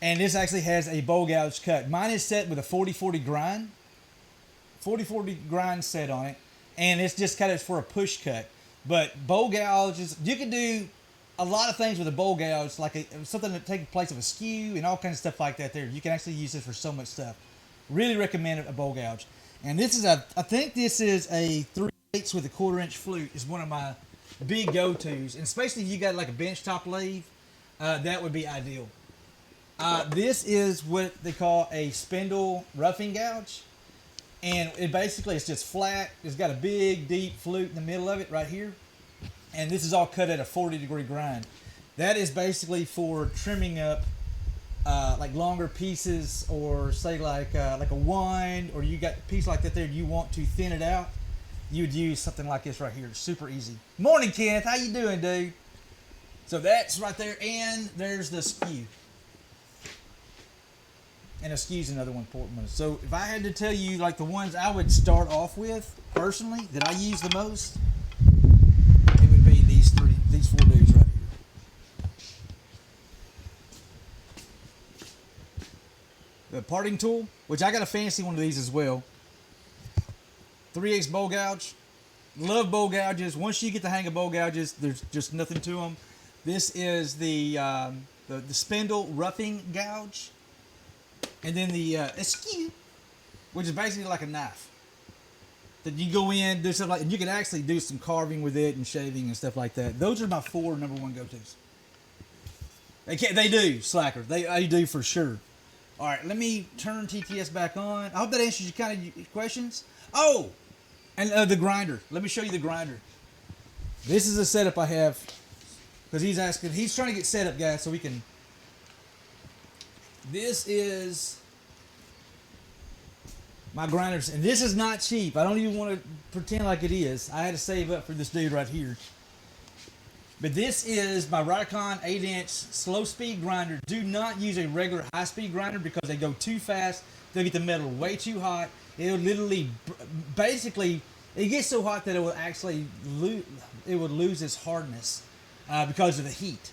And this actually has a bowl gouge cut. Mine is set with a 40-40 grind. 40-40 grind set on it. And it's just kind of for a push cut. But bowl gouges, you can do a lot of things with a bowl gouge, like something that takes place of a skew and all kinds of stuff like that there. You can actually use this for so much stuff. Really recommend a bowl gouge. And this is I think this is a 3/8 with a 1/4 inch flute is one of my big go-tos. And especially if you got like a bench top lathe, that would be ideal. This is what they call a spindle roughing gouge. And it basically it's just flat. It's got a big, deep flute in the middle of it right here. And this is all cut at a 40-degree grind. That is basically for trimming up like longer pieces, or say like a wine, or you got a piece like that there, you want to thin it out, you would use something like this right here. It's super easy. Morning, Kenneth. How you doing, dude? So that's right there, and there's the skew. And a skew's another one important one. So if I had to tell you like the ones I would start off with personally that I use the most, it would be these four dudes right here. The parting tool, which I got a fancy one of these as well. 3/8 bowl gouge. Love bowl gouges. Once you get the hang of bowl gouges, there's just nothing to them. This is the spindle roughing gouge. And then the skew, which is basically like a knife that you go in, do stuff like, and you can actually do some carving with it and shaving and stuff like that. Those are my 4 number 1 go-tos. They do, slacker. They do for sure. All right, let me turn TTS back on. I hope that answers your kind of your questions. Oh, and the grinder. Let me show you the grinder. This is a setup I have because he's trying to get set up, guys, so we can. This is my grinders, and this is not cheap. I don't even want to pretend like it is. I had to save up for this dude right here. But this is my Rikon 8-inch slow speed grinder. Do not use a regular high speed grinder because they go too fast. They'll get the metal way too hot. It'll literally, basically, it gets so hot that it will actually lose its hardness because of the heat.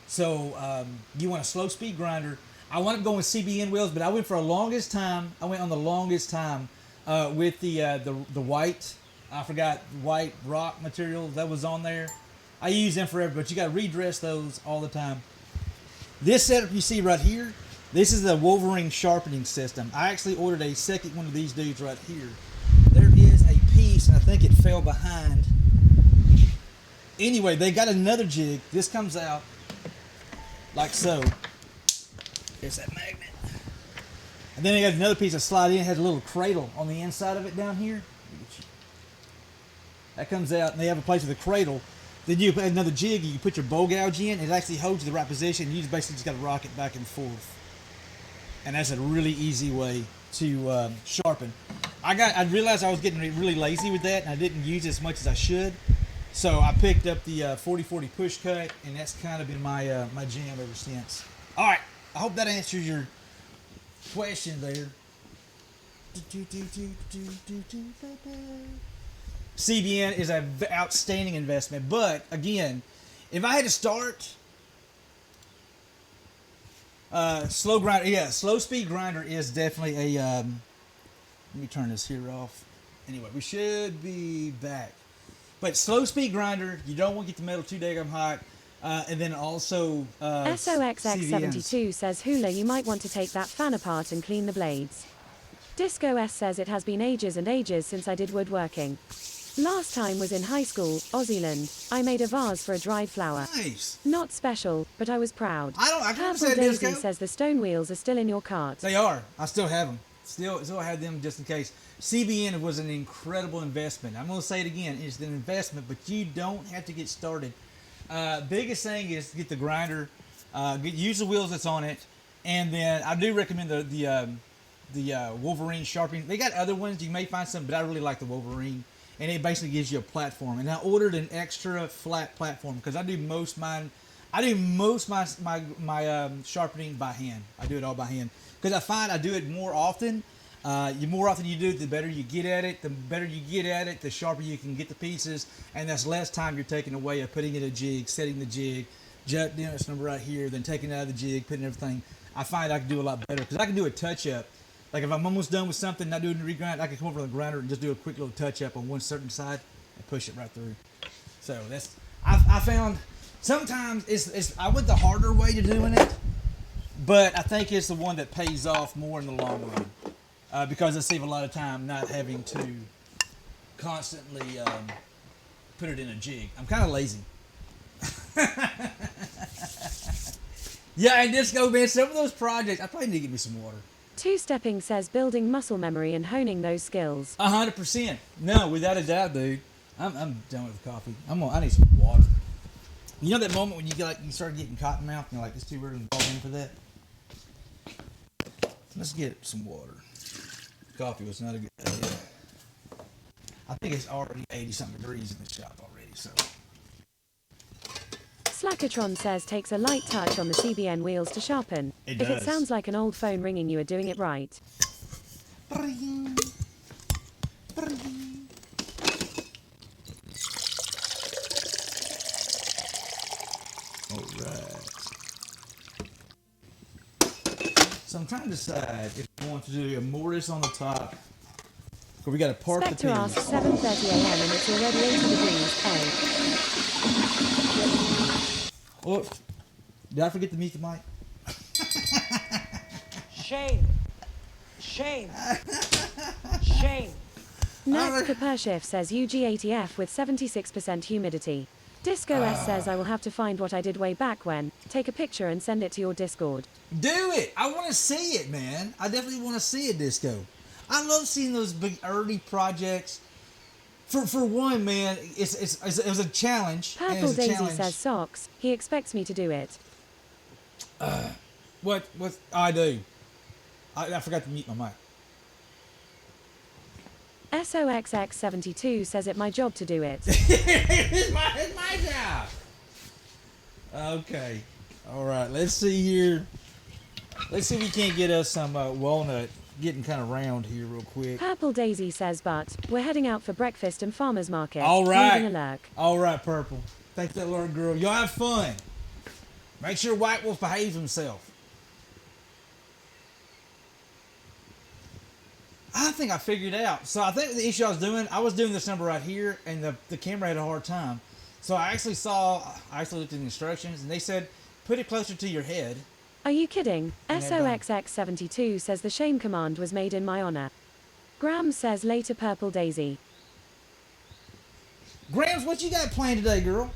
So you want a slow speed grinder. I wound up going with CBN wheels, but I went on the longest time with the white, I forgot, white rock material that was on there. I use them forever, but you got to redress those all the time. This setup you see right here, this is the Wolverine sharpening system. I actually ordered a second one of these dudes right here. There is a piece, and I think it fell behind. Anyway, they got another jig. This comes out like so. There's that magnet. And then they got another piece that slide in. It has a little cradle on the inside of it down here. That comes out, and they have a place with a cradle. Then you put another jig, you put your bowl gouge in, it actually holds you the right position. You basically just got to rock it back and forth. And that's a really easy way to sharpen. I realized I was getting really lazy with that, and I didn't use it as much as I should. So I picked up the 40-40 push cut, and that's kind of been my my jam ever since. All right, I hope that answers your question there. CBN is an outstanding investment, but again, if I had to start, slow speed grinder is definitely a. Let me turn this here off. Anyway, we should be back. But slow speed grinder, you don't want to get the metal too daggum hot, and then also SOXX72 says Hula, you might want to take that fan apart and clean the blades. Disco S says it has been ages and ages since I did woodworking. Last time was in high school, Aussie. I made a vase for a dried flower. Nice. Not special, but I was proud. I can Purple say Daisy Disco. says the stone wheels are still in your cart. They are. I still have them. Still have them just in case. CBN was an incredible investment. I'm going to say it again. It's an investment, but you don't have to get started. Biggest thing is get the grinder, use the wheels that's on it, and then I do recommend the Wolverine sharpening. They got other ones. You may find some, but I really like the Wolverine. And it basically gives you a platform. And I ordered an extra flat platform because I do most my sharpening by hand. I do it all by hand because I find I do it more often. The more often you do it, the better you get at it. The better you get at it, the sharper you can get the pieces, and that's less time you're taking away of putting in a jig, setting the jig, doing this number right here, then taking it out of the jig, putting everything. I find I can do a lot better because I can do a touch up. Like if I'm almost done with something, not doing the regrind, I can come over to the grinder and just do a quick little touch up on one certain side and push it right through. So that's I found sometimes I went the harder way to doing it, but I think it's the one that pays off more in the long run because I save a lot of time not having to constantly put it in a jig. I'm kind of lazy. Yeah, and Disco, man, some of those projects, I probably need to get me some water. Two-stepping says building muscle memory and honing those skills. 100%. No, without a doubt, dude. I'm done with the coffee. I need some water. You know that moment when you start getting cotton mouth and you're like, it's too early to fall in for that? Let's get some water. Coffee was not a good idea. I think it's already 80-something degrees in the shop already, so. Slackatron says takes a light touch on the CBN wheels to sharpen. It If it does. sounds like an old phone ringing, you are doing it right. Alright. So I'm trying to decide if I want to do a mortise on the top. Or we got to park the Spectre pins. asks 7:30 a.m. and it's already 80 degrees. Oh. Oh, did I forget to mute the mic? Shame. Shame. Shame. Next, Kapershif says UG80F with 76% humidity. Disco S says I will have to find what I did way back when. Take a picture and send it to your Discord. Do it! I want to see it, man. I definitely want to see it, Disco. I love seeing those big early projects. For one, man, it was a challenge. and Purple it's a Daisy challenge. says socks. He expects me to do it. What I do? I forgot to mute my mic. SOXX72 says it my job to do it. it's my job. Okay. All right. Let's see here. Let's see if we can't get us some walnut. Getting kind of round here real quick. Purple Daisy says but we're heading out for breakfast and farmer's market. All right. Leaving a lurk. All right, Purple. Thanks for that little girl. Y'all have fun. Make sure White Wolf behaves himself. I think I figured it out. So I think the issue I was doing this number right here, and the camera had a hard time. So I actually looked at the instructions, and they said, put it closer to your head. Are you kidding? And they're done. SOXX72 says the shame command was made in my honor. Graham says later Purple Daisy. Grams, what you got planned today, girl?